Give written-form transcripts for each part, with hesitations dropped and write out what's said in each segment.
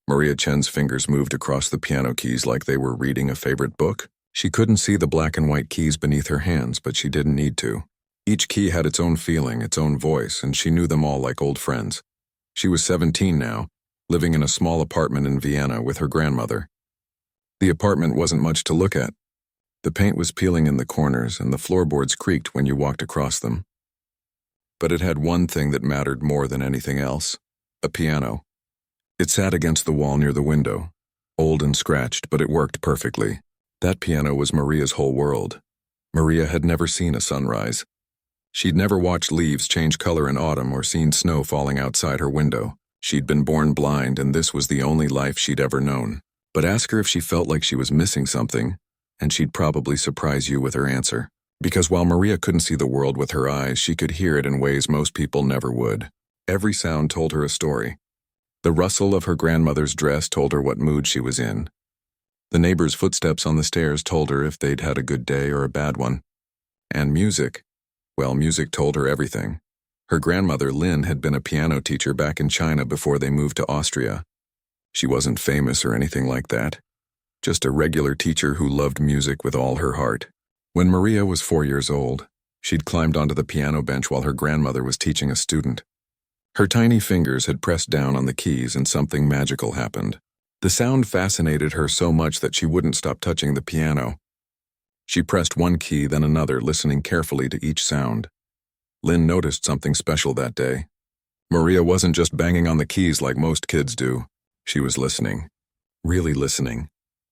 Maria Chen's fingers moved across the piano keys like they were reading a favorite book. She couldn't see the black and white keys beneath her hands, but she didn't need to. Each key had its own feeling, its own voice, and she knew them all like old friends. She was 17 now, living in a small apartment in Vienna with her grandmother. The apartment wasn't much to look at. The paint was peeling in the corners, and the floorboards creaked when you walked across them. But it had one thing that mattered more than anything else: a piano. It sat against the wall near the window, old and scratched, but it worked perfectly. That piano was Maria's whole world. Maria had never seen a sunrise. She'd never watched leaves change color in autumn or seen snow falling outside her window. She'd been born blind, and this was the only life she'd ever known. But ask her if she felt like she was missing something, and she'd probably surprise you with her answer. Because while Maria couldn't see the world with her eyes, she could hear it in ways most people never would. Every sound told her a story. The rustle of her grandmother's dress told her what mood she was in. The neighbor's footsteps on the stairs told her if they'd had a good day or a bad one. And music, well, music told her everything. Her grandmother, Lynn, had been a piano teacher back in China before they moved to Austria. She wasn't famous or anything like that. Just a regular teacher who loved music with all her heart. When Maria was 4 years old, she'd climbed onto the piano bench while her grandmother was teaching a student. Her tiny fingers had pressed down on the keys and something magical happened. The sound fascinated her so much that she wouldn't stop touching the piano. She pressed one key, then another, listening carefully to each sound. Lynn noticed something special that day. Maria wasn't just banging on the keys like most kids do. She was listening. Really listening.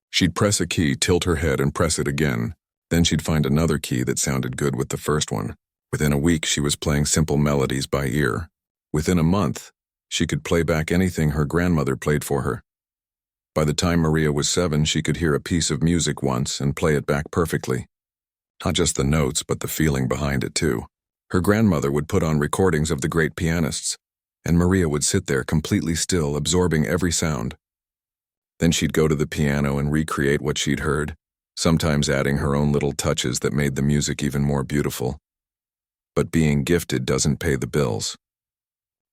She'd press a key, tilt her head, and press it again. Then she'd find another key that sounded good with the first one. Within a week, she was playing simple melodies by ear. Within a month, she could play back anything her grandmother played for her. By the time Maria was 7, she could hear a piece of music once and play it back perfectly. Not just the notes, but the feeling behind it too. Her grandmother would put on recordings of the great pianists, and Maria would sit there completely still, absorbing every sound. Then she'd go to the piano and recreate what she'd heard, sometimes adding her own little touches that made the music even more beautiful. But being gifted doesn't pay the bills.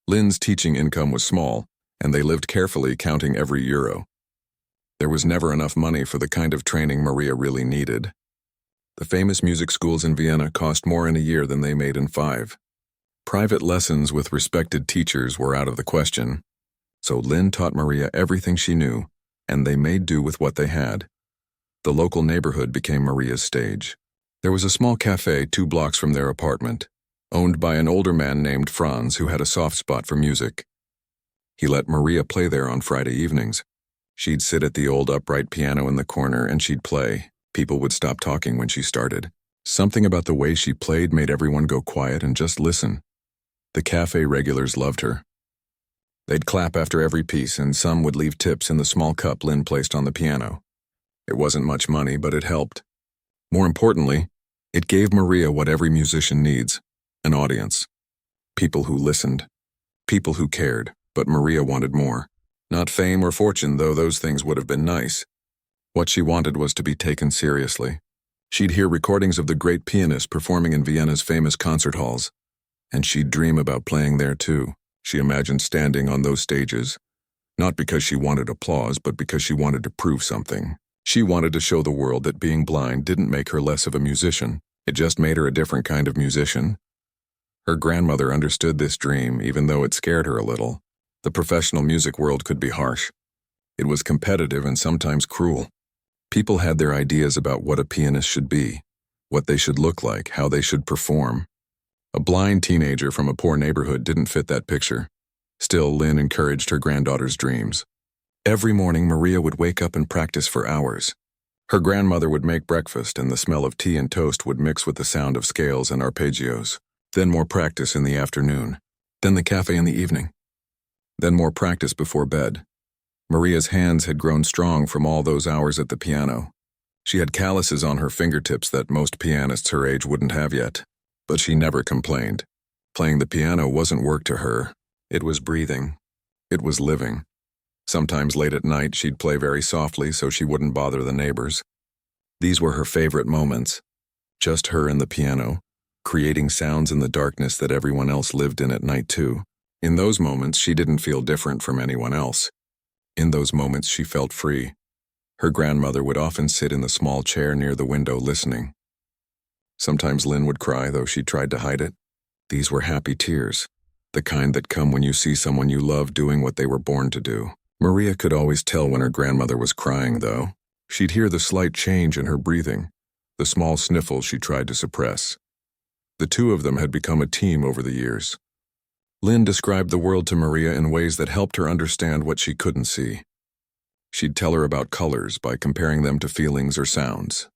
Lynn's teaching income was small, and they lived carefully, counting every euro. There was never enough money for the kind of training Maria really needed. The famous music schools in Vienna cost more in a year than they made in 5. Private lessons with respected teachers were out of the question, so Lynn taught Maria everything she knew, and they made do with what they had. The local neighborhood became Maria's stage. There was a small cafe 2 blocks from their apartment, owned by an older man named Franz who had a soft spot for music. He let Maria play there on Friday evenings. She'd sit at the old upright piano in the corner and she'd play. People would stop talking when she started. Something about the way she played made everyone go quiet and just listen. The cafe regulars loved her. They'd clap after every piece, and some would leave tips in the small cup Lynn placed on the piano. It wasn't much money, but it helped. More importantly, it gave Maria what every musician needs: an audience. People who listened. People who cared, but Maria wanted more. Not fame or fortune, though those things would have been nice. What she wanted was to be taken seriously. She'd hear recordings of the great pianist performing in Vienna's famous concert halls, and she'd dream about playing there too. She imagined standing on those stages, not because she wanted applause, but because she wanted to prove something. She wanted to show the world that being blind didn't make her less of a musician. It just made her a different kind of musician. Her grandmother understood this dream, even though it scared her a little. The professional music world could be harsh. It was competitive and sometimes cruel. People had their ideas about what a pianist should be, what they should look like, how they should perform. A blind teenager from a poor neighborhood didn't fit that picture. Still, Lynn encouraged her granddaughter's dreams. Every morning, Maria would wake up and practice for hours. Her grandmother would make breakfast, and the smell of tea and toast would mix with the sound of scales and arpeggios. Then more practice in the afternoon. Then the cafe in the evening. Then more practice before bed. Maria's hands had grown strong from all those hours at the piano. She had calluses on her fingertips that most pianists her age wouldn't have yet. But she never complained. Playing the piano wasn't work to her. It was breathing. It was living. Sometimes late at night, she'd play very softly so she wouldn't bother the neighbors. These were her favorite moments. Just her and the piano, creating sounds in the darkness that everyone else lived in at night too. In those moments, she didn't feel different from anyone else. In those moments, she felt free. Her grandmother would often sit in the small chair near the window listening. Sometimes Lynn would cry, though she tried to hide it. These were happy tears, the kind that come when you see someone you love doing what they were born to do. Maria could always tell when her grandmother was crying, though. She'd hear the slight change in her breathing, the small sniffles she tried to suppress. The two of them had become a team over the years. Lynn described the world to Maria in ways that helped her understand what she couldn't see. She'd tell her about colors by comparing them to feelings or sounds.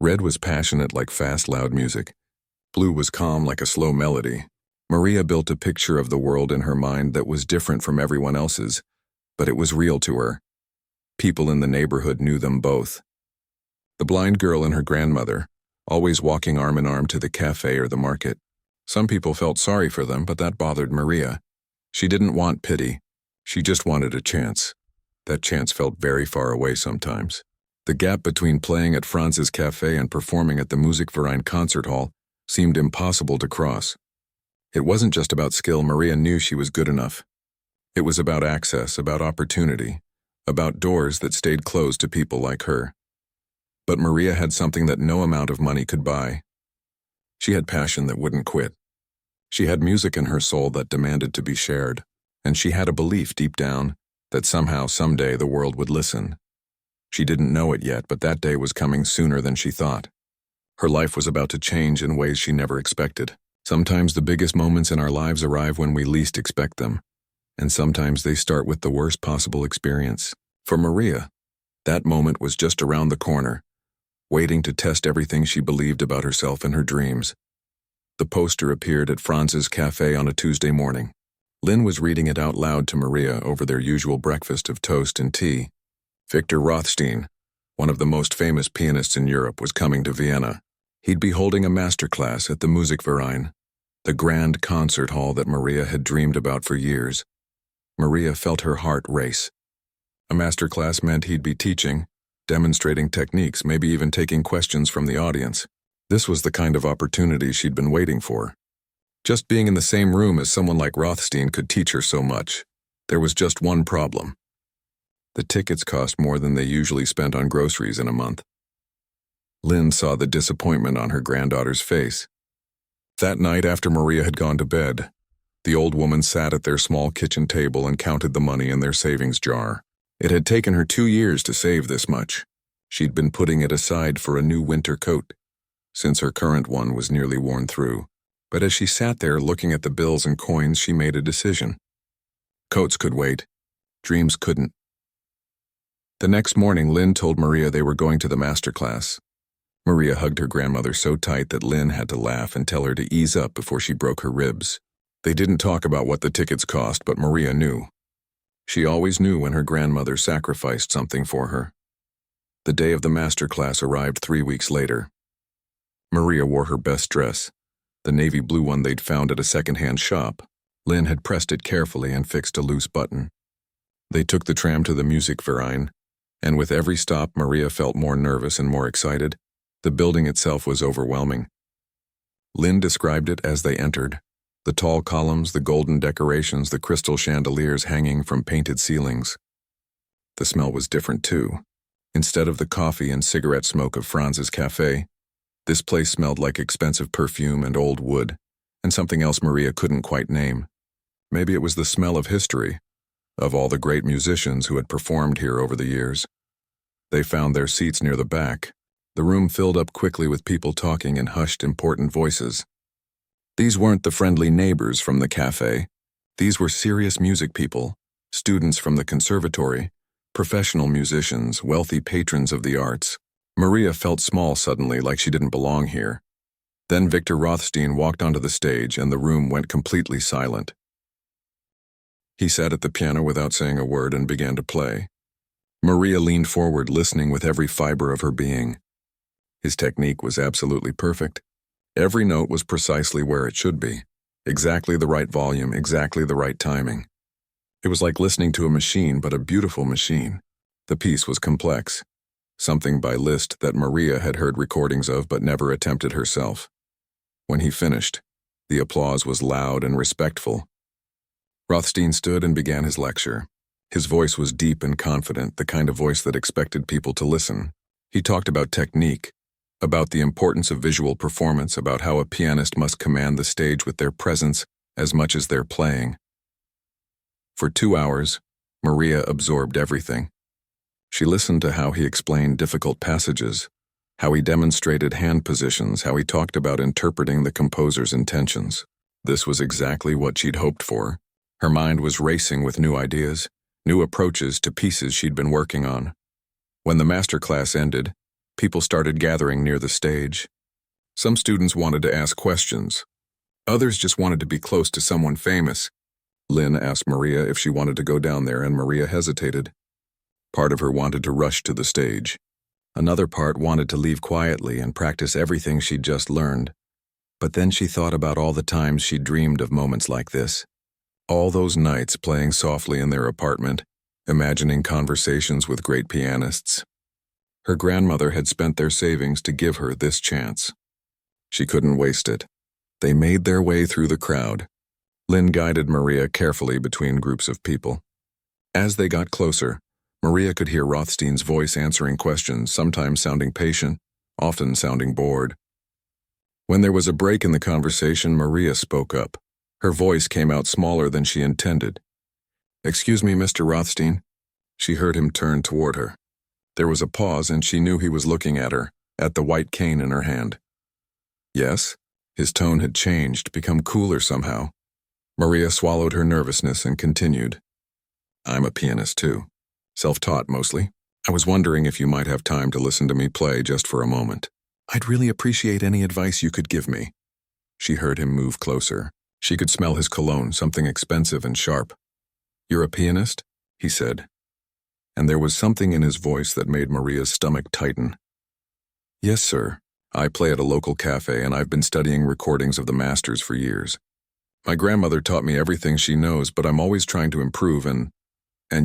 Red was passionate like fast, loud music. Blue was calm like a slow melody. Maria built a picture of the world in her mind that was different from everyone else's, but it was real to her. People in the neighborhood knew them both. The blind girl and her grandmother, always walking arm in arm to the cafe or the market. Some people felt sorry for them, but that bothered Maria. She didn't want pity. She just wanted a chance. That chance felt very far away sometimes. The gap between playing at Franz's cafe and performing at the Musikverein concert hall seemed impossible to cross. It wasn't just about skill. Maria knew she was good enough. It was about access, about opportunity, about doors that stayed closed to people like her. But Maria had something that no amount of money could buy. She had passion that wouldn't quit. She had music in her soul that demanded to be shared, and she had a belief deep down that somehow, someday, the world would listen. She didn't know it yet, but that day was coming sooner than she thought. Her life was about to change in ways she never expected. Sometimes the biggest moments in our lives arrive when we least expect them, and sometimes they start with the worst possible experience. For Maria, that moment was just around the corner, waiting to test everything she believed about herself and her dreams. The poster appeared at Franz's cafe on a Tuesday morning. Lynn was reading it out loud to Maria over their usual breakfast of toast and tea. Victor Rothstein, one of the most famous pianists in Europe, was coming to Vienna. He'd be holding a master class at the Musikverein, the grand concert hall that Maria had dreamed about for years. Maria felt her heart race. A master class meant he'd be teaching, demonstrating techniques, maybe even taking questions from the audience. This was the kind of opportunity she'd been waiting for. Just being in the same room as someone like Rothstein could teach her so much. There was just one problem. The tickets cost more than they usually spent on groceries in a month. Lynn saw the disappointment on her granddaughter's face. That night, after Maria had gone to bed, the old woman sat at their small kitchen table and counted the money in their savings jar. It had taken her 2 years to save this much. She'd been putting it aside for a new winter coat, since her current one was nearly worn through. But as she sat there looking at the bills and coins, she made a decision. Coats could wait. Dreams couldn't. The next morning, Lynn told Maria they were going to the master class. Maria hugged her grandmother so tight that Lynn had to laugh and tell her to ease up before she broke her ribs. They didn't talk about what the tickets cost, but Maria knew. She always knew when her grandmother sacrificed something for her. The day of the master class arrived 3 weeks later. Maria wore her best dress, the navy blue one they'd found at a second-hand shop. Lynn had pressed it carefully and fixed a loose button. They took the tram to the Musikverein, and with every stop, Maria felt more nervous and more excited. The building itself was overwhelming. Lynn described it as they entered. The tall columns, the golden decorations, the crystal chandeliers hanging from painted ceilings. The smell was different too. Instead of the coffee and cigarette smoke of Franz's cafe, this place smelled like expensive perfume and old wood, and something else Maria couldn't quite name. Maybe it was the smell of history, of all the great musicians who had performed here over the years. They found their seats near the back. The room filled up quickly with people talking in hushed, important voices. These weren't the friendly neighbors from the cafe. These were serious music people, students from the conservatory, professional musicians, wealthy patrons of the arts. Maria felt small suddenly, like she didn't belong here. Then Victor Rothstein walked onto the stage and the room went completely silent. He sat at the piano without saying a word and began to play. Maria leaned forward, listening with every fiber of her being. His technique was absolutely perfect. Every note was precisely where it should be. Exactly the right volume, exactly the right timing. It was like listening to a machine, but a beautiful machine. The piece was complex. Something by Liszt that Maria had heard recordings of but never attempted herself. When he finished, the applause was loud and respectful. Rothstein stood and began his lecture. His voice was deep and confident, the kind of voice that expected people to listen. He talked about technique, about the importance of visual performance, about how a pianist must command the stage with their presence as much as their playing. For 2 hours, Maria absorbed everything. She listened to how he explained difficult passages, how he demonstrated hand positions, how he talked about interpreting the composer's intentions. This was exactly what she'd hoped for. Her mind was racing with new ideas, new approaches to pieces she'd been working on. When the master class ended, people started gathering near the stage. Some students wanted to ask questions. Others just wanted to be close to someone famous. Lynn asked Maria if she wanted to go down there, and Maria hesitated. Part of her wanted to rush to the stage. Another part wanted to leave quietly and practice everything she'd just learned. But then she thought about all the times she'd dreamed of moments like this. All those nights playing softly in their apartment, imagining conversations with great pianists. Her grandmother had spent their savings to give her this chance. She couldn't waste it. They made their way through the crowd. Lynn guided Maria carefully between groups of people. As they got closer, Maria could hear Rothstein's voice answering questions, sometimes sounding patient, often sounding bored. When there was a break in the conversation, Maria spoke up. Her voice came out smaller than she intended. "Excuse me, Mr. Rothstein." She heard him turn toward her. There was a pause, and she knew he was looking at her, at the white cane in her hand. "Yes?" His tone had changed, become cooler somehow. Maria swallowed her nervousness and continued. "I'm a pianist too. Self-taught mostly. I was wondering if you might have time to listen to me play just for a moment. I'd really appreciate any advice you could give me." She heard him move closer. She could smell his cologne, something expensive and sharp. "You're a pianist?" he said. And there was something in his voice that made Maria's stomach tighten. "Yes, sir. I play at a local cafe, and I've been studying recordings of the masters for years. My grandmother taught me everything she knows, but I'm always trying to improve and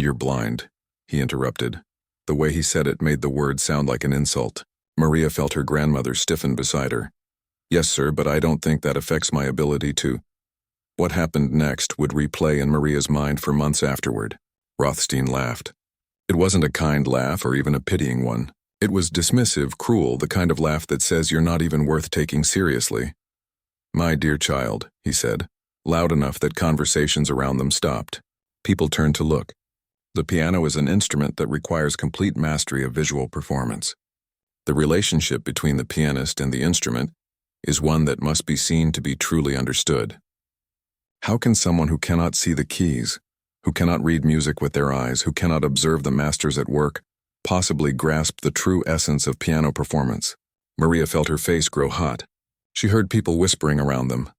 you're blind," he interrupted. The way he said it made the word sound like an insult. Maria felt her grandmother stiffen beside her. "Yes, sir, but I don't think that affects my ability to—" What happened next would replay in Maria's mind for months afterward. Rothstein laughed. It wasn't a kind laugh or even a pitying one. It was dismissive, cruel, the kind of laugh that says you're not even worth taking seriously. "My dear child," he said, loud enough that conversations around them stopped. People turned to look. The piano is an instrument that requires complete mastery of visual performance. The relationship between the pianist and the instrument is one that must be seen to be truly understood. How can someone who cannot see the keys, who cannot read music with their eyes, who cannot observe the masters at work, possibly grasp the true essence of piano performance? Maria felt her face grow hot. She heard people whispering around them.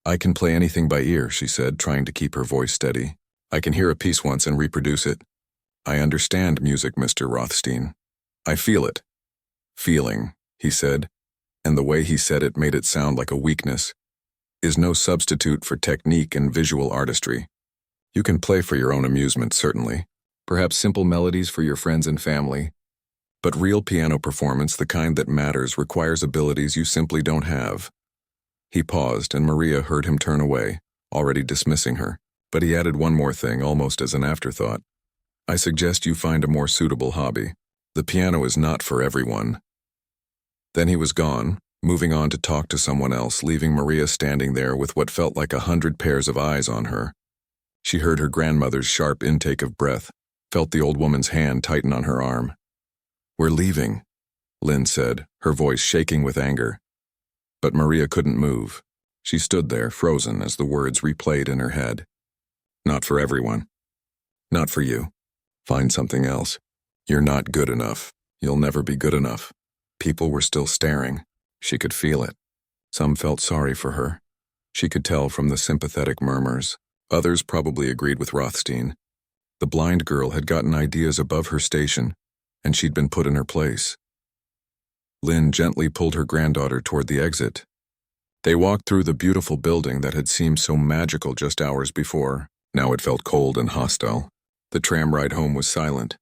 "I can play anything by ear," she said, trying to keep her voice steady. "I can hear a piece once and reproduce it. I understand music, Mr. Rothstein. I feel it." "Feeling," he said, and the way he said it made it sound like a weakness, "is no substitute for technique and visual artistry. You can play for your own amusement, certainly, perhaps simple melodies for your friends and family, but real piano performance, the kind that matters, requires abilities you simply don't have." He paused, and Maria heard him turn away, already dismissing her, but he added one more thing, almost as an afterthought. "I suggest you find a more suitable hobby. The piano is not for everyone." Then he was gone, moving on to talk to someone else, leaving Maria standing there with what felt like 100 pairs of eyes on her. She heard her grandmother's sharp intake of breath, felt the old woman's hand tighten on her arm. "We're leaving," Lynn said, her voice shaking with anger. But Maria couldn't move. She stood there, frozen, as the words replayed in her head. "Not for everyone. Not for you. Find something else. You're not good enough. You'll never be good enough." People were still staring. She could feel it. Some felt sorry for her. She could tell from the sympathetic murmurs. Others probably agreed with Rothstein. The blind girl had gotten ideas above her station, and she'd been put in her place. Lynn gently pulled her granddaughter toward the exit. They walked through the beautiful building that had seemed so magical just hours before. Now it felt cold and hostile. The tram ride home was silent.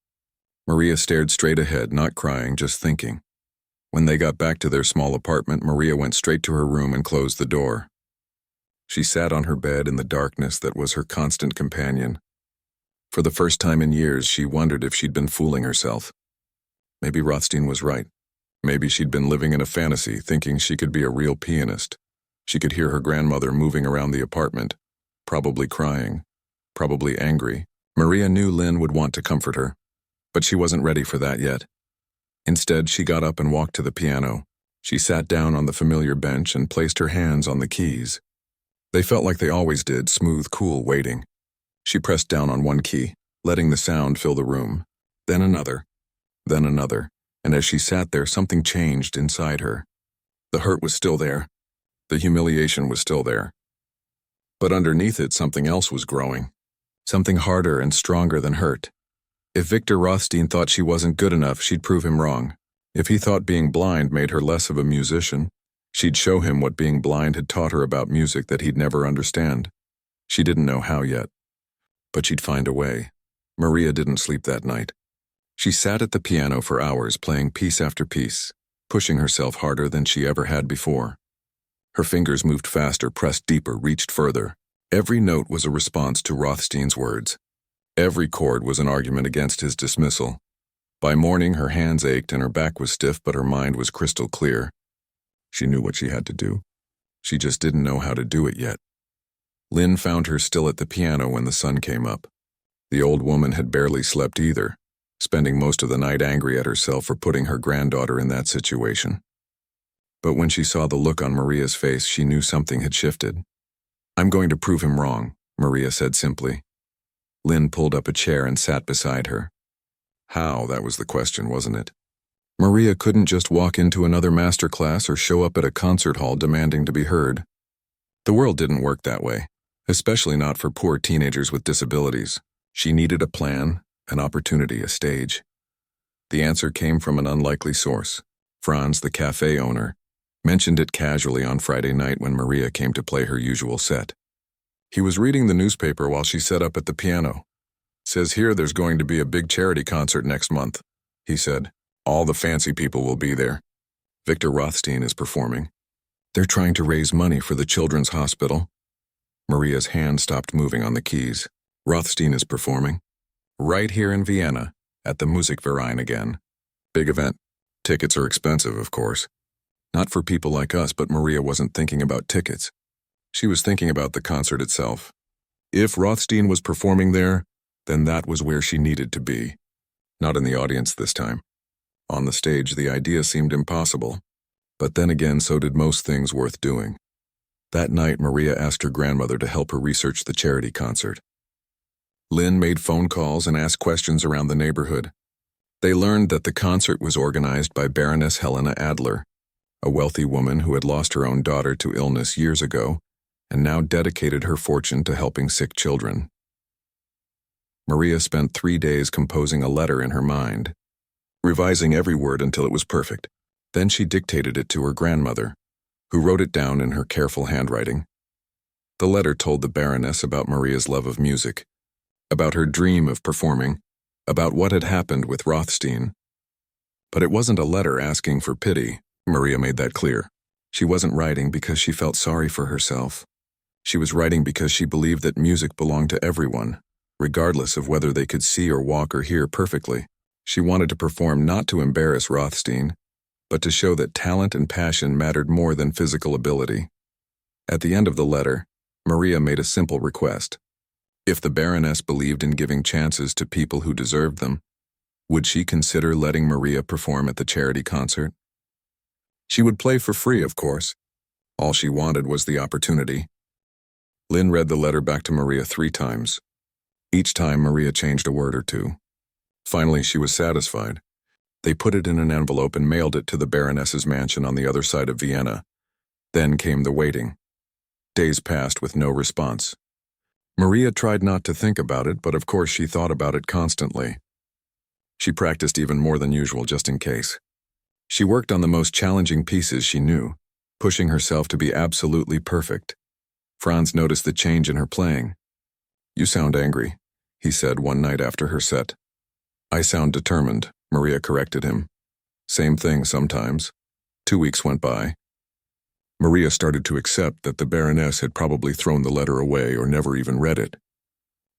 Maria stared straight ahead, not crying, just thinking. When they got back to their small apartment, Maria went straight to her room and closed the door. She sat on her bed in the darkness that was her constant companion. For the first time in years, she wondered if she'd been fooling herself. Maybe Rothstein was right. Maybe she'd been living in a fantasy, thinking she could be a real pianist. She could hear her grandmother moving around the apartment, probably crying, probably angry. Maria knew Lynn would want to comfort her, but she wasn't ready for that yet. Instead, she got up and walked to the piano. She sat down on the familiar bench and placed her hands on the keys. They felt like they always did, smooth, cool, waiting. She pressed down on one key, letting the sound fill the room. Then another, and as she sat there, something changed inside her. The hurt was still there. The humiliation was still there. But underneath it, something else was growing. Something harder and stronger than hurt. If Victor Rothstein thought she wasn't good enough, she'd prove him wrong. If he thought being blind made her less of a musician, she'd show him what being blind had taught her about music that he'd never understand. She didn't know how yet, but she'd find a way. Maria didn't sleep that night. She sat at the piano for hours, playing piece after piece, pushing herself harder than she ever had before. Her fingers moved faster, pressed deeper, reached further. Every note was a response to Rothstein's words. Every chord was an argument against his dismissal. By morning, her hands ached and her back was stiff, but her mind was crystal clear. She knew what she had to do. She just didn't know how to do it yet. Lynn found her still at the piano when the sun came up. The old woman had barely slept either, spending most of the night angry at herself for putting her granddaughter in that situation. But when she saw the look on Maria's face, she knew something had shifted. "I'm going to prove him wrong," Maria said simply. Lynn pulled up a chair and sat beside her. How, that was the question, wasn't it? Maria couldn't just walk into another master class or show up at a concert hall demanding to be heard. The world didn't work that way, especially not for poor teenagers with disabilities. She needed a plan, an opportunity, a stage. The answer came from an unlikely source. Franz, the cafe owner, mentioned it casually on Friday night when Maria came to play her usual set. He was reading the newspaper while she sat up at the piano. "Says here there's going to be a big charity concert next month," he said. "All the fancy people will be there. Victor Rothstein is performing. They're trying to raise money for the children's hospital." Maria's hand stopped moving on the keys. "Rothstein is performing. Right here in Vienna, at the Musikverein again. Big event. Tickets are expensive, of course. Not for people like us, but Maria wasn't thinking about tickets. She was thinking about the concert itself. If Rothstein was performing there, then that was where she needed to be. Not in the audience this time. On the stage, the idea seemed impossible. But then again, so did most things worth doing. That night, Maria asked her grandmother to help her research the charity concert. Lynn made phone calls and asked questions around the neighborhood. They learned that the concert was organized by Baroness Helena Adler, a wealthy woman who had lost her own daughter to illness years ago and now dedicated her fortune to helping sick children. Maria spent 3 days composing a letter in her mind, revising every word until it was perfect. Then she dictated it to her grandmother, who wrote it down in her careful handwriting. The letter told the Baroness about Maria's love of music, about her dream of performing, about what had happened with Rothstein. But it wasn't a letter asking for pity. Maria made that clear. She wasn't writing because she felt sorry for herself. She was writing because she believed that music belonged to everyone, regardless of whether they could see or walk or hear perfectly. She wanted to perform not to embarrass Rothstein, but to show that talent and passion mattered more than physical ability. At the end of the letter, Maria made a simple request. If the Baroness believed in giving chances to people who deserved them, would she consider letting Maria perform at the charity concert? She would play for free, of course. All she wanted was the opportunity. Lynn read the letter back to Maria 3 times. Each time, Maria changed a word or two. Finally, she was satisfied. They put it in an envelope and mailed it to the Baroness's mansion on the other side of Vienna. Then came the waiting. Days passed with no response. Maria tried not to think about it, but of course she thought about it constantly. She practiced even more than usual just in case. She worked on the most challenging pieces she knew, pushing herself to be absolutely perfect. Franz noticed the change in her playing. "You sound angry," he said one night after her set. "I sound determined," Maria corrected him. "Same thing sometimes." 2 weeks went by. Maria started to accept that the Baroness had probably thrown the letter away or never even read it.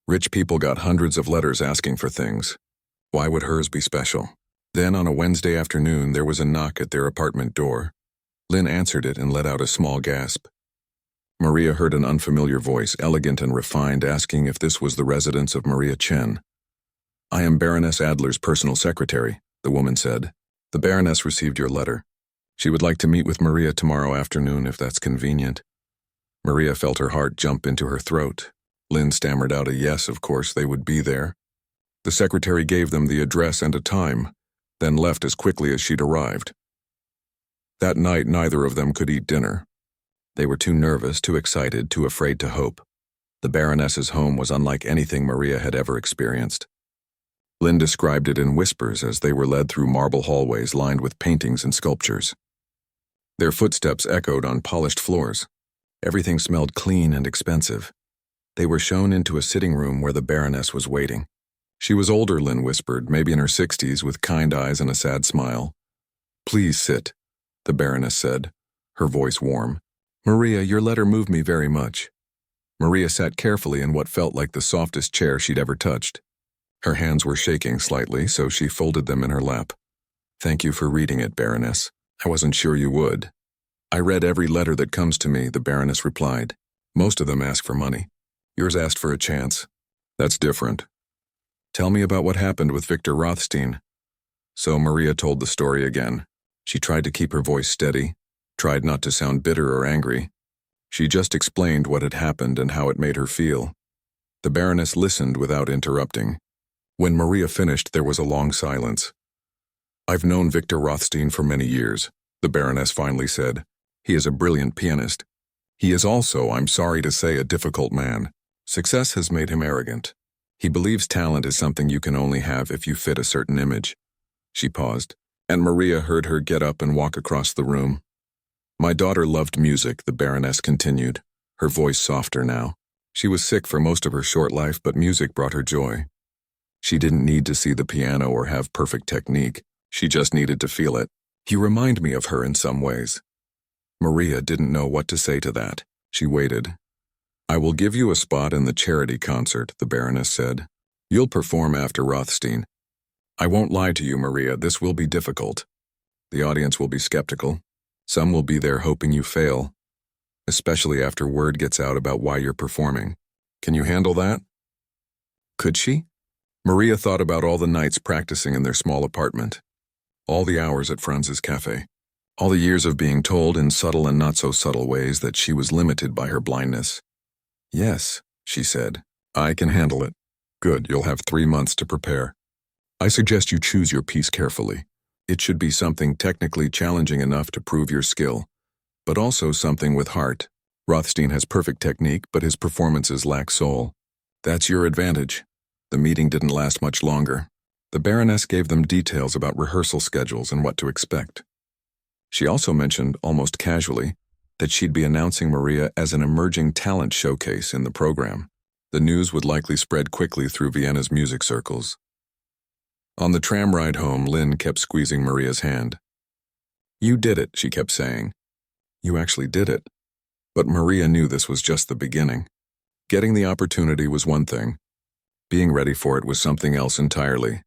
Rich people got hundreds of letters asking for things. Why would hers be special? Then on a Wednesday afternoon, there was a knock at their apartment door. Lynn answered it and let out a small gasp. Maria heard an unfamiliar voice, elegant and refined, asking if this was the residence of Maria Chen. "I am Baroness Adler's personal secretary," the woman said. "The Baroness received your letter. She would like to meet with Maria tomorrow afternoon if that's convenient." Maria felt her heart jump into her throat. Lynn stammered out a yes, of course they would be there. The secretary gave them the address and a time, then left as quickly as she'd arrived. That night, neither of them could eat dinner. They were too nervous, too excited, too afraid to hope. The Baroness's home was unlike anything Maria had ever experienced. Lynn described it in whispers as they were led through marble hallways lined with paintings and sculptures. Their footsteps echoed on polished floors. Everything smelled clean and expensive. They were shown into a sitting room where the Baroness was waiting. She was older, Lynn whispered, maybe in her 60s, with kind eyes and a sad smile. "Please sit," the Baroness said, her voice warm. "Maria, your letter moved me very much." Maria sat carefully in what felt like the softest chair she'd ever touched. Her hands were shaking slightly, so she folded them in her lap. "Thank you for reading it, Baroness. I wasn't sure you would." "I read every letter that comes to me," the Baroness replied. "Most of them ask for money. Yours asked for a chance. That's different. Tell me about what happened with Victor Rothstein." So Maria told the story again. She tried to keep her voice steady, tried not to sound bitter or angry. She just explained what had happened and how it made her feel. The Baroness listened without interrupting. When Maria finished, there was a long silence. "I've known Victor Rothstein for many years," the Baroness finally said. "He is a brilliant pianist. He is also, I'm sorry to say, a difficult man. Success has made him arrogant. He believes talent is something you can only have if you fit a certain image." She paused, and Maria heard her get up and walk across the room. "My daughter loved music," the Baroness continued, her voice softer now. "She was sick for most of her short life, but music brought her joy. She didn't need to see the piano or have perfect technique. She just needed to feel it. You remind me of her in some ways." Maria didn't know what to say to that. She waited. "I will give you a spot in the charity concert," the Baroness said. "You'll perform after Rothstein. I won't lie to you, Maria, this will be difficult. The audience will be skeptical. Some will be there hoping you fail, especially after word gets out about why you're performing. Can you handle that?" Could she? Maria thought about all the nights practicing in their small apartment, all the hours at Franz's cafe, all the years of being told in subtle and not so subtle ways that she was limited by her blindness. "Yes," she said, "I can handle it." "Good, you'll have 3 months to prepare. I suggest you choose your piece carefully. It should be something technically challenging enough to prove your skill, but also something with heart. Rothstein has perfect technique, but his performances lack soul. That's your advantage." The meeting didn't last much longer. The Baroness gave them details about rehearsal schedules and what to expect. She also mentioned, almost casually, that she'd be announcing Maria as an emerging talent showcase in the program. The news would likely spread quickly through Vienna's music circles. On the tram ride home, Lynn kept squeezing Maria's hand. "You did it," she kept saying. "You actually did it." But Maria knew this was just the beginning. Getting the opportunity was one thing. Being ready for it was something else entirely.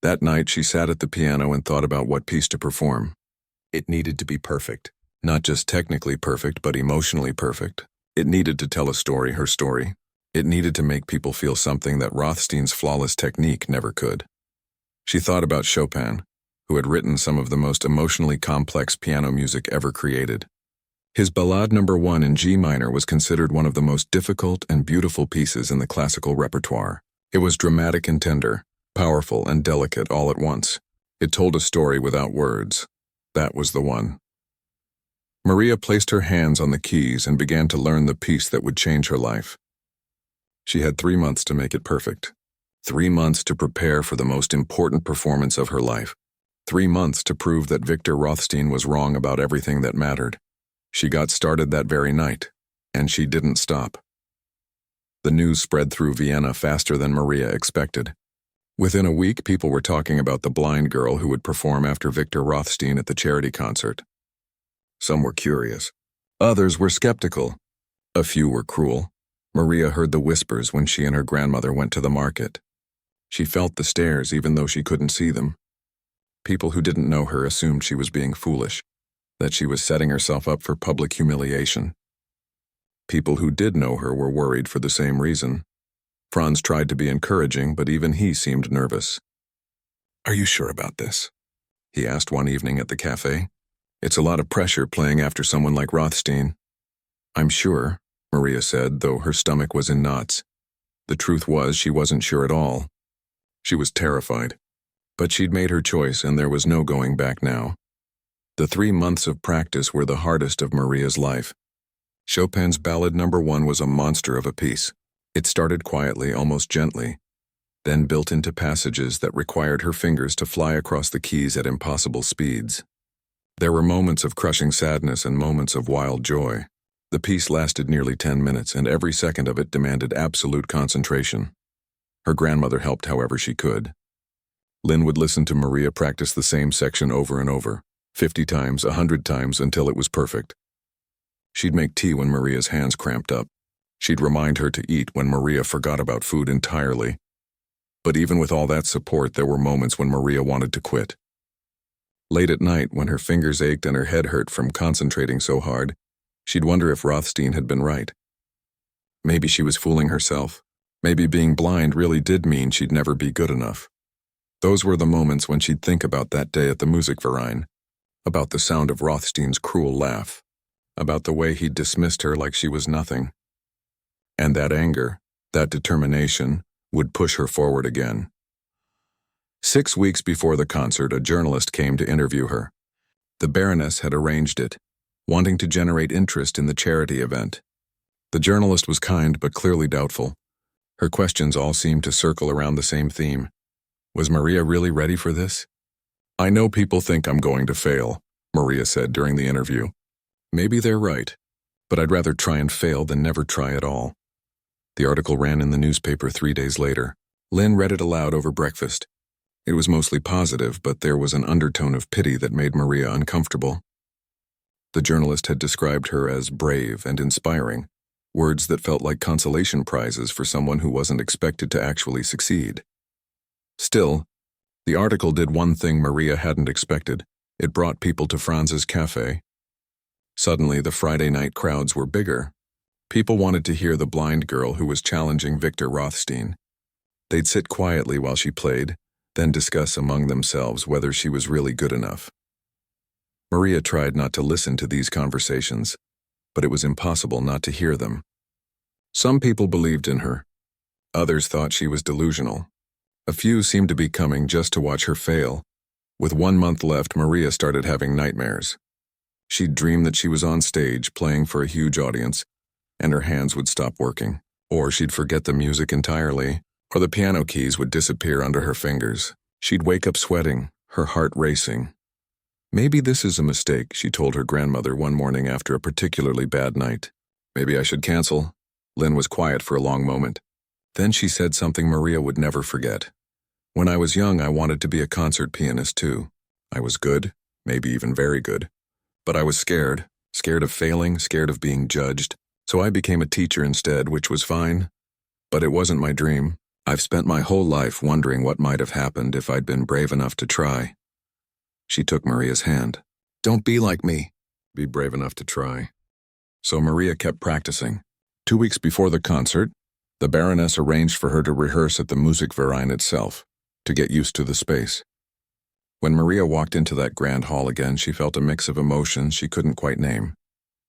That night, she sat at the piano and thought about what piece to perform. It needed to be perfect. Not just technically perfect, but emotionally perfect. It needed to tell a story, her story. It needed to make people feel something that Rothstein's flawless technique never could. She thought about Chopin, who had written some of the most emotionally complex piano music ever created. His Ballade No. 1 in G minor was considered one of the most difficult and beautiful pieces in the classical repertoire. It was dramatic and tender, powerful and delicate all at once. It told a story without words. That was the one. Maria placed her hands on the keys and began to learn the piece that would change her life. She had 3 months to make it perfect. 3 months to prepare for the most important performance of her life. 3 months to prove that Victor Rothstein was wrong about everything that mattered. She got started that very night, and she didn't stop. The news spread through Vienna faster than Maria expected. Within a week, people were talking about the blind girl who would perform after Victor Rothstein at the charity concert. Some were curious. Others were skeptical. A few were cruel. Maria heard the whispers when she and her grandmother went to the market. She felt the stares even though she couldn't see them. People who didn't know her assumed she was being foolish, that she was setting herself up for public humiliation. People who did know her were worried for the same reason. Franz tried to be encouraging, but even he seemed nervous. "Are you sure about this?" he asked one evening at the cafe. "It's a lot of pressure playing after someone like Rothstein." "I'm sure," Maria said, though her stomach was in knots. The truth was, she wasn't sure at all. She was terrified. But she'd made her choice, and there was no going back now. The 3 months of practice were the hardest of Maria's life. Chopin's Ballad No. 1 was a monster of a piece. It started quietly, almost gently, then built into passages that required her fingers to fly across the keys at impossible speeds. There were moments of crushing sadness and moments of wild joy. The piece lasted nearly 10 minutes, and every second of it demanded absolute concentration. Her grandmother helped however she could. Lynn would listen to Maria practice the same section over and over, 50 times, 100 times, until it was perfect. She'd make tea when Maria's hands cramped up. She'd remind her to eat when Maria forgot about food entirely. But even with all that support, there were moments when Maria wanted to quit. Late at night, when her fingers ached and her head hurt from concentrating so hard, she'd wonder if Rothstein had been right. Maybe she was fooling herself. Maybe being blind really did mean she'd never be good enough. Those were the moments when she'd think about that day at the Musikverein, about the sound of Rothstein's cruel laugh, about the way he'd dismissed her like she was nothing. And that anger, that determination, would push her forward again. 6 weeks before the concert, a journalist came to interview her. The Baroness had arranged it, wanting to generate interest in the charity event. The journalist was kind but clearly doubtful. Her questions all seemed to circle around the same theme. Was Maria really ready for this? "I know people think I'm going to fail," Maria said during the interview. "Maybe they're right, but I'd rather try and fail than never try at all." The article ran in the newspaper 3 days later. Lynn read it aloud over breakfast. It was mostly positive, but there was an undertone of pity that made Maria uncomfortable. The journalist had described her as brave and inspiring, words that felt like consolation prizes for someone who wasn't expected to actually succeed. Still, the article did one thing Maria hadn't expected. It brought people to Franz's cafe. Suddenly, the Friday night crowds were bigger. People wanted to hear the blind girl who was challenging Victor Rothstein. They'd sit quietly while she played, then discuss among themselves whether she was really good enough. Maria tried not to listen to these conversations, but it was impossible not to hear them. Some people believed in her. Others thought she was delusional. A few seemed to be coming just to watch her fail. With 1 month left, Maria started having nightmares. She'd dream that she was on stage playing for a huge audience, and her hands would stop working, or she'd forget the music entirely, or the piano keys would disappear under her fingers. She'd wake up sweating, her heart racing. "Maybe this is a mistake," she told her grandmother one morning after a particularly bad night. "Maybe I should cancel." Lynn was quiet for a long moment. Then she said something Maria would never forget. "When I was young, I wanted to be a concert pianist too. I was good, maybe even very good. But I was scared of failing, scared of being judged. So I became a teacher instead, which was fine. But it wasn't my dream. I've spent my whole life wondering what might have happened if I'd been brave enough to try." She took Maria's hand. "Don't be like me. Be brave enough to try." So Maria kept practicing. 2 weeks before the concert, the Baroness arranged for her to rehearse at the Musikverein itself, to get used to the space. When Maria walked into that grand hall again, she felt a mix of emotions she couldn't quite name.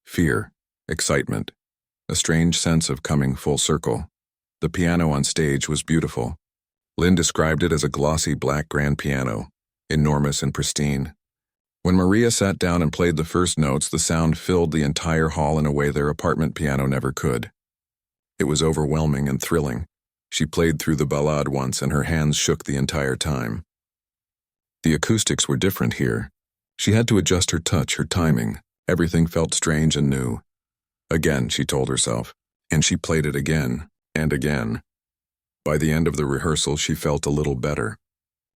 Fear, excitement, a strange sense of coming full circle. The piano on stage was beautiful. Lynn described it as a glossy black grand piano, enormous and pristine. When Maria sat down and played the first notes, the sound filled the entire hall in a way their apartment piano never could. It was overwhelming and thrilling. She played through the ballade once and her hands shook the entire time. The acoustics were different here. She had to adjust her touch, her timing. Everything felt strange and new. Again, she told herself, and she played it again and again. By the end of the rehearsal, she felt a little better.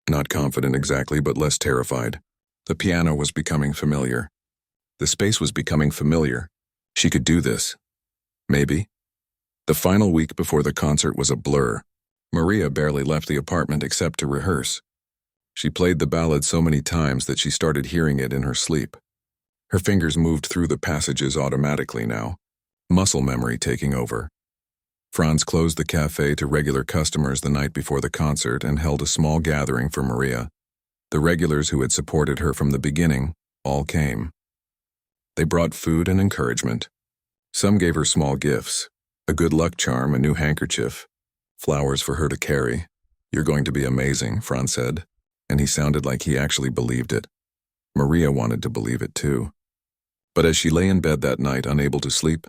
Not confident exactly, but less terrified. The piano was becoming familiar. The space was becoming familiar. She could do this. Maybe. The final week before the concert was a blur. Maria barely left the apartment except to rehearse. She played the ballad so many times that she started hearing it in her sleep. Her fingers moved through the passages automatically now, muscle memory taking over. Franz closed the cafe to regular customers the night before the concert and held a small gathering for Maria. The regulars who had supported her from the beginning all came. They brought food and encouragement. Some gave her small gifts, a good luck charm, a new handkerchief, flowers for her to carry. "You're going to be amazing," Franz said, and he sounded like he actually believed it. Maria wanted to believe it too. But as she lay in bed that night, unable to sleep,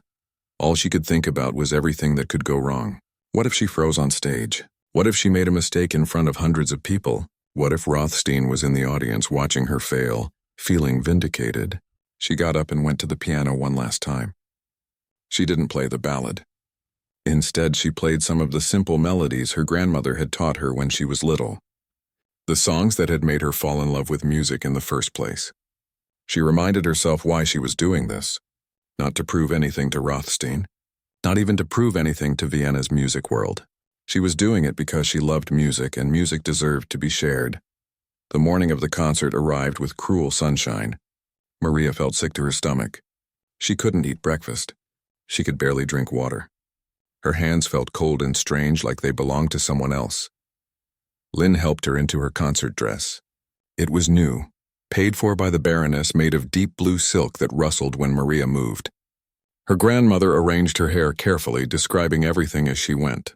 all she could think about was everything that could go wrong. What if she froze on stage? What if she made a mistake in front of hundreds of people? What if Rothstein was in the audience watching her fail, feeling vindicated? She got up and went to the piano one last time. She didn't play the ballad. Instead, she played some of the simple melodies her grandmother had taught her when she was little. The songs that had made her fall in love with music in the first place. She reminded herself why she was doing this. Not to prove anything to Rothstein. Not even to prove anything to Vienna's music world. She was doing it because she loved music, and music deserved to be shared. The morning of the concert arrived with cruel sunshine. Maria felt sick to her stomach. She couldn't eat breakfast. She could barely drink water. Her hands felt cold and strange, like they belonged to someone else. Lynn helped her into her concert dress. It was new, paid for by the Baroness, made of deep blue silk that rustled when Maria moved. Her grandmother arranged her hair carefully, describing everything as she went.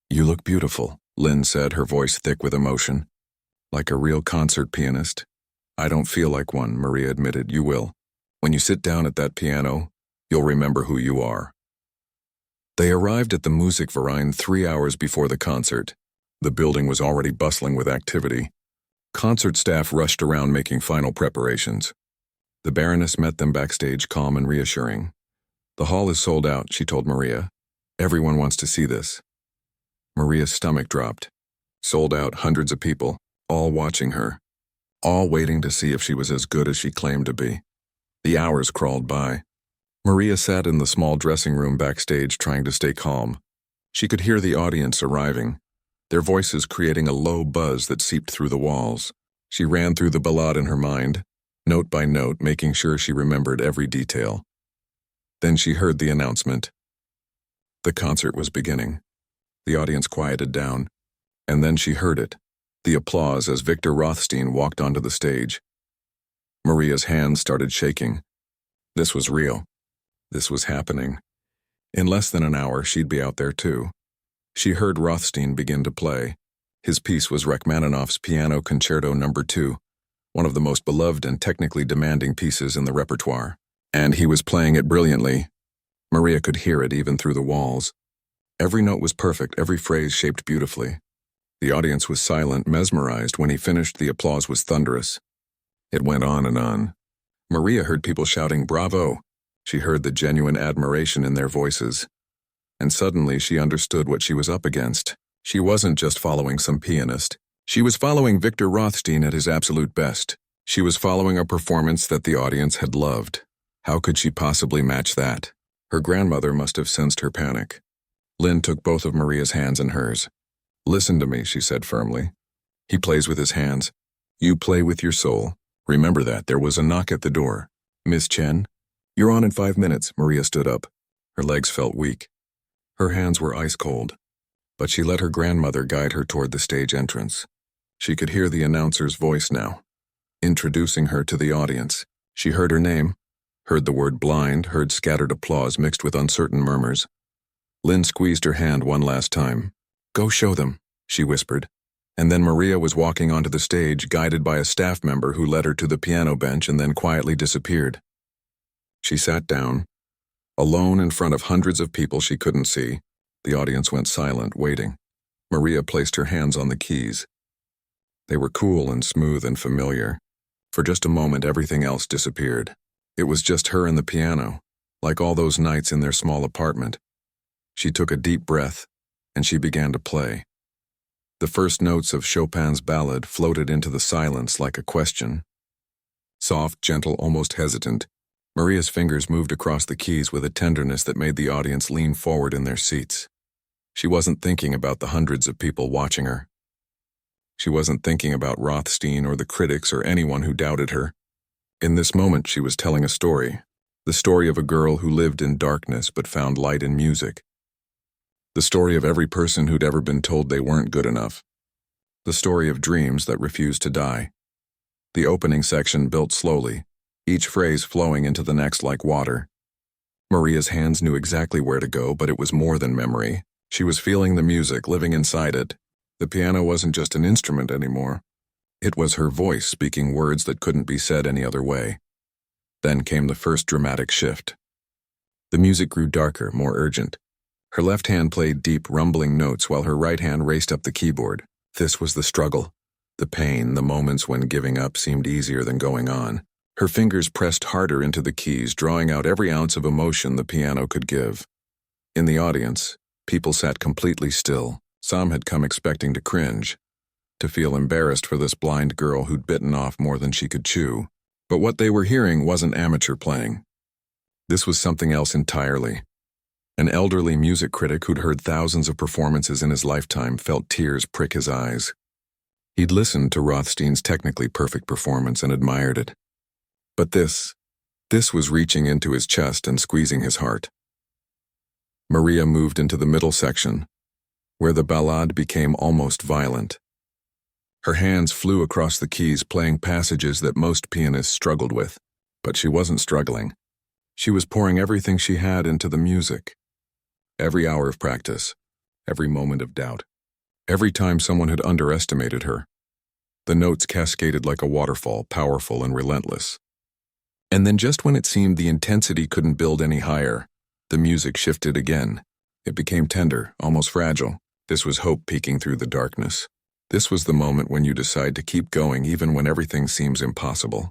"You look beautiful," Lynn said, her voice thick with emotion. "Like a real concert pianist." "I don't feel like one," Maria admitted. "You will. When you sit down at that piano, you'll remember who you are." They arrived at the Musikverein 3 hours before the concert. The building was already bustling with activity. Concert staff rushed around making final preparations. The Baroness met them backstage, calm and reassuring. "The hall is sold out," she told Maria. "Everyone wants to see this." Maria's stomach dropped. Sold out, hundreds of people, all watching her, all waiting to see if she was as good as she claimed to be. The hours crawled by. Maria sat in the small dressing room backstage, trying to stay calm. She could hear the audience arriving, their voices creating a low buzz that seeped through the walls. She ran through the ballade in her mind, note by note, making sure she remembered every detail. Then she heard the announcement. The concert was beginning. The audience quieted down, and then she heard it, the applause as Victor Rothstein walked onto the stage. Maria's hands started shaking. This was real. This was happening. In less than an hour, she'd be out there too. She heard Rothstein begin to play. His piece was Rachmaninoff's Piano Concerto No. 2, one of the most beloved and technically demanding pieces in the repertoire. And he was playing it brilliantly. Maria could hear it even through the walls. Every note was perfect, every phrase shaped beautifully. The audience was silent, mesmerized. When he finished, the applause was thunderous. It went on and on. Maria heard people shouting, "Bravo!" She heard the genuine admiration in their voices. And suddenly she understood what she was up against. She wasn't just following some pianist. She was following Victor Rothstein at his absolute best. She was following a performance that the audience had loved. How could she possibly match that? Her grandmother must have sensed her panic. Lynn took both of Maria's hands in hers. "Listen to me," she said firmly. "He plays with his hands. You play with your soul. Remember that." There was a knock at the door. "Miss Chen?" "You're on in 5 minutes." Maria stood up. Her legs felt weak. Her hands were ice cold. But she let her grandmother guide her toward the stage entrance. She could hear the announcer's voice now, introducing her to the audience. She heard her name, heard the word blind, heard scattered applause mixed with uncertain murmurs. Lynn squeezed her hand one last time. "Go show them," she whispered. And then Maria was walking onto the stage, guided by a staff member who led her to the piano bench and then quietly disappeared. She sat down, alone in front of hundreds of people she couldn't see. The audience went silent, waiting. Maria placed her hands on the keys. They were cool and smooth and familiar. For just a moment, everything else disappeared. It was just her and the piano, like all those nights in their small apartment. She took a deep breath, and she began to play. The first notes of Chopin's ballad floated into the silence like a question. Soft, gentle, almost hesitant, Maria's fingers moved across the keys with a tenderness that made the audience lean forward in their seats. She wasn't thinking about the hundreds of people watching her. She wasn't thinking about Rothstein or the critics or anyone who doubted her. In this moment, she was telling a story. The story of a girl who lived in darkness but found light in music. The story of every person who'd ever been told they weren't good enough. The story of dreams that refused to die. The opening section built slowly, each phrase flowing into the next like water. Maria's hands knew exactly where to go, but it was more than memory. She was feeling the music, living inside it. The piano wasn't just an instrument anymore. It was her voice speaking words that couldn't be said any other way. Then came the first dramatic shift. The music grew darker, more urgent. Her left hand played deep, rumbling notes while her right hand raced up the keyboard. This was the struggle, the pain, the moments when giving up seemed easier than going on. Her fingers pressed harder into the keys, drawing out every ounce of emotion the piano could give. In the audience, people sat completely still. Some had come expecting to cringe, to feel embarrassed for this blind girl who'd bitten off more than she could chew. But what they were hearing wasn't amateur playing. This was something else entirely. An elderly music critic who'd heard thousands of performances in his lifetime felt tears prick his eyes. He'd listened to Rothstein's technically perfect performance and admired it. But this was reaching into his chest and squeezing his heart. Maria moved into the middle section, where the ballade became almost violent. Her hands flew across the keys, playing passages that most pianists struggled with. But she wasn't struggling. She was pouring everything she had into the music. Every hour of practice, every moment of doubt, every time someone had underestimated her. The notes cascaded like a waterfall, powerful and relentless. And then just when it seemed the intensity couldn't build any higher, the music shifted again. It became tender, almost fragile. This was hope peeking through the darkness. This was the moment when you decide to keep going even when everything seems impossible.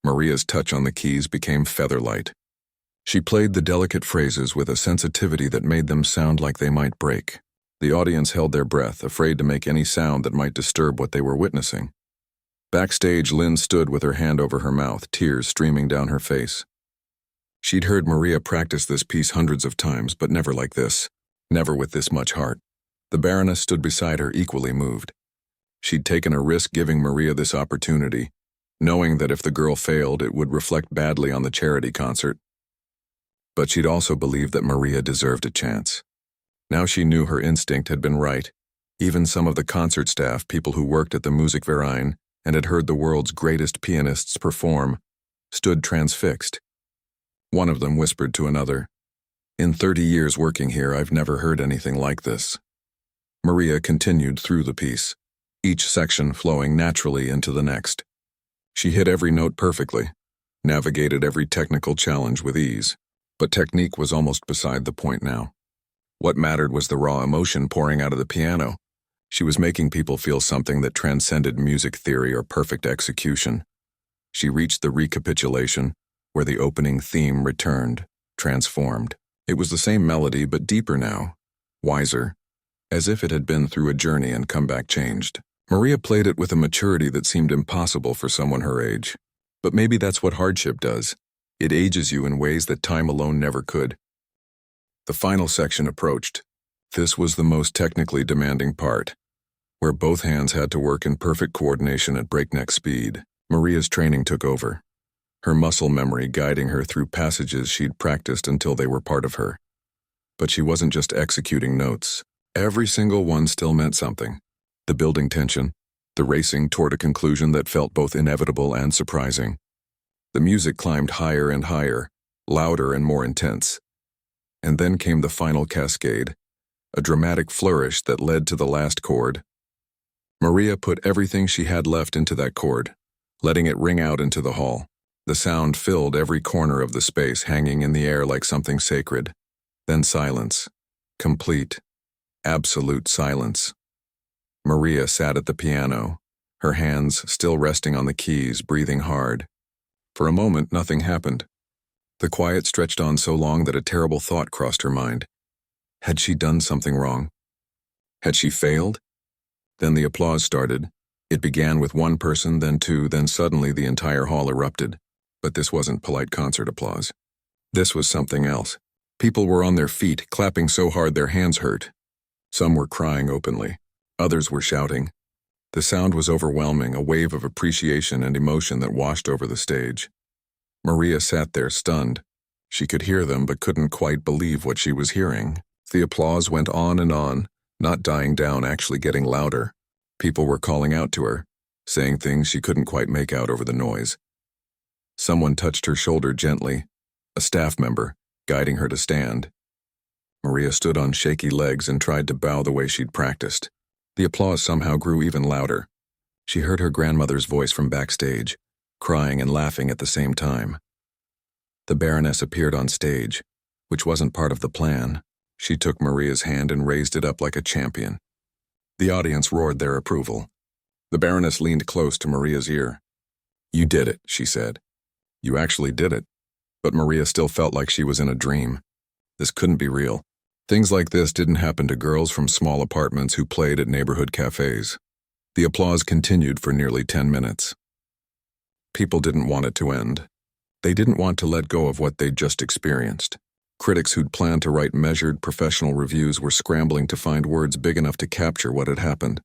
Maria's touch on the keys became feather-light. She played the delicate phrases with a sensitivity that made them sound like they might break. The audience held their breath, afraid to make any sound that might disturb what they were witnessing. Backstage, Lynn stood with her hand over her mouth, tears streaming down her face. She'd heard Maria practice this piece hundreds of times, but never like this, never with this much heart. The Baroness stood beside her, equally moved. She'd taken a risk giving Maria this opportunity, knowing that if the girl failed, it would reflect badly on the charity concert. But she'd also believed that Maria deserved a chance. Now she knew her instinct had been right. Even some of the concert staff, people who worked at the Musikverein and had heard the world's greatest pianists perform, stood transfixed. One of them whispered to another, "In 30 years working here, I've never heard anything like this." Maria continued through the piece, each section flowing naturally into the next. She hit every note perfectly, navigated every technical challenge with ease. But technique was almost beside the point now. What mattered was the raw emotion pouring out of the piano. She was making people feel something that transcended music theory or perfect execution. She reached the recapitulation, where the opening theme returned, transformed. It was the same melody, but deeper now, wiser, as if it had been through a journey and come back changed. Maria played it with a maturity that seemed impossible for someone her age. But maybe that's what hardship does. It ages you in ways that time alone never could. The final section approached. This was the most technically demanding part, where both hands had to work in perfect coordination at breakneck speed. Maria's training took over, her muscle memory guiding her through passages she'd practiced until they were part of her. But she wasn't just executing notes. Every single one still meant something. The building tension, the racing toward a conclusion that felt both inevitable and surprising. The music climbed higher and higher, louder and more intense. And then came the final cascade, a dramatic flourish that led to the last chord. Maria put everything she had left into that chord, letting it ring out into the hall. The sound filled every corner of the space, hanging in the air like something sacred. Then silence. Complete, absolute silence. Maria sat at the piano, her hands still resting on the keys, breathing hard. For a moment, nothing happened. The quiet stretched on so long that a terrible thought crossed her mind. Had she done something wrong? Had she failed? Then the applause started. It began with one person, then two, then suddenly the entire hall erupted. But this wasn't polite concert applause. This was something else. People were on their feet, clapping so hard their hands hurt. Some were crying openly. Others were shouting. The sound was overwhelming, a wave of appreciation and emotion that washed over the stage. Maria sat there stunned. She could hear them but couldn't quite believe what she was hearing. The applause went on, not dying down, actually getting louder. People were calling out to her, saying things she couldn't quite make out over the noise. Someone touched her shoulder gently, a staff member, guiding her to stand. Maria stood on shaky legs and tried to bow the way she'd practiced. The applause somehow grew even louder. She heard her grandmother's voice from backstage, crying and laughing at the same time. The Baroness appeared on stage, which wasn't part of the plan. She took Maria's hand and raised it up like a champion. The audience roared their approval. The Baroness leaned close to Maria's ear. "You did it," she said. "You actually did it." But Maria still felt like she was in a dream. This couldn't be real. Things like this didn't happen to girls from small apartments who played at neighborhood cafes. The applause continued for nearly 10 minutes. People didn't want it to end. They didn't want to let go of what they'd just experienced. Critics who'd planned to write measured, professional reviews were scrambling to find words big enough to capture what had happened.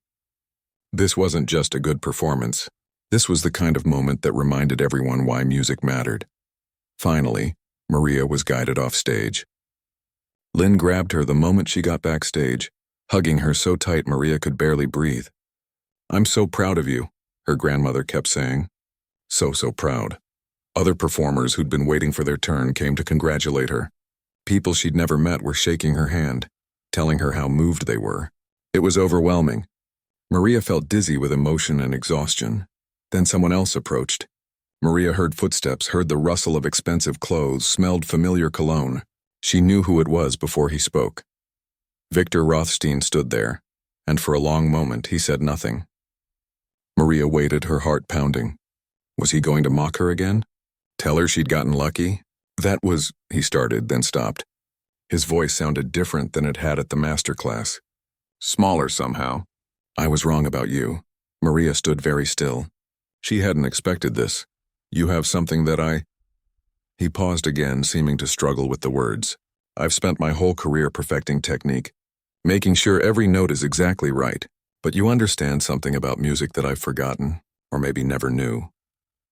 This wasn't just a good performance. This was the kind of moment that reminded everyone why music mattered. Finally, Maria was guided off stage. Lynn grabbed her the moment she got backstage, hugging her so tight Maria could barely breathe. "I'm so proud of you," her grandmother kept saying. So proud. Other performers who'd been waiting for their turn came to congratulate her. People she'd never met were shaking her hand, telling her how moved they were. It was overwhelming. Maria felt dizzy with emotion and exhaustion. Then someone else approached. Maria heard footsteps, heard the rustle of expensive clothes, smelled familiar cologne. She knew who it was before he spoke. Victor Rothstein stood there, and for a long moment he said nothing. Maria waited, her heart pounding. Was he going to mock her again? Tell her she'd gotten lucky? He started, then stopped. His voice sounded different than it had at the master class. Smaller somehow. "I was wrong about you." Maria stood very still. She hadn't expected this. "You have something that I—" He paused again, seeming to struggle with the words. "I've spent my whole career perfecting technique, making sure every note is exactly right. But you understand something about music that I've forgotten, or maybe never knew."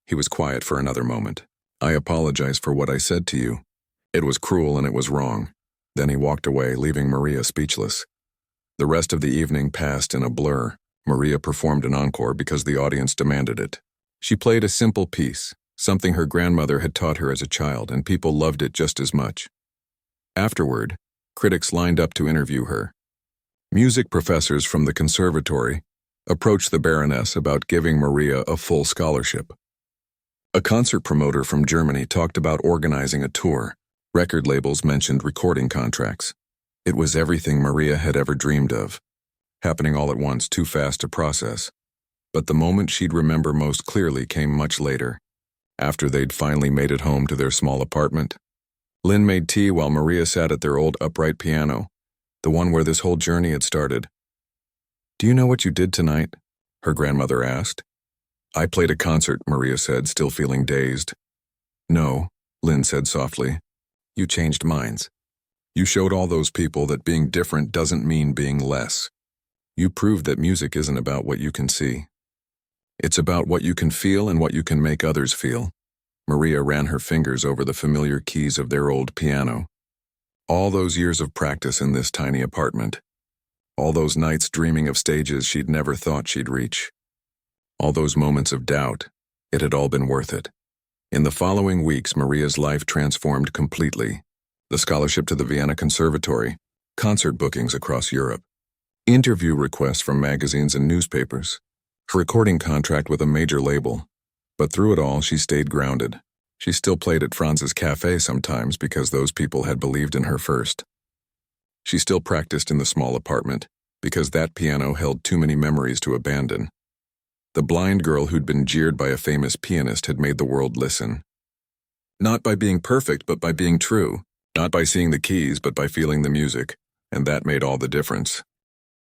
He was quiet for another moment. "I apologize for what I said to you. It was cruel and it was wrong." Then he walked away, leaving Maria speechless. The rest of the evening passed in a blur. Maria performed an encore because the audience demanded it. She played a simple piece, something her grandmother had taught her as a child, and people loved it just as much. Afterward, critics lined up to interview her. Music professors from the conservatory approached the Baroness about giving Maria a full scholarship. A concert promoter from Germany talked about organizing a tour. Record labels mentioned recording contracts. It was everything Maria had ever dreamed of, happening all at once, too fast to process. But the moment she'd remember most clearly came much later, after they'd finally made it home to their small apartment. Lynn made tea while Maria sat at their old upright piano, the one where this whole journey had started. "Do you know what you did tonight?" her grandmother asked. "I played a concert," Maria said, still feeling dazed. "No," Lynn said softly. "You changed minds. You showed all those people that being different doesn't mean being less. You proved that music isn't about what you can see. It's about what you can feel and what you can make others feel." Maria ran her fingers over the familiar keys of their old piano. All those years of practice in this tiny apartment. All those nights dreaming of stages she'd never thought she'd reach. All those moments of doubt. It had all been worth it. In the following weeks, Maria's life transformed completely. The scholarship to the Vienna Conservatory, concert bookings across Europe, interview requests from magazines and newspapers, a recording contract with a major label. But through it all, she stayed grounded. She still played at Franz's cafe sometimes because those people had believed in her first. She still practiced in the small apartment because that piano held too many memories to abandon. The blind girl who'd been jeered by a famous pianist had made the world listen. Not by being perfect, but by being true. Not by seeing the keys, but by feeling the music. And that made all the difference.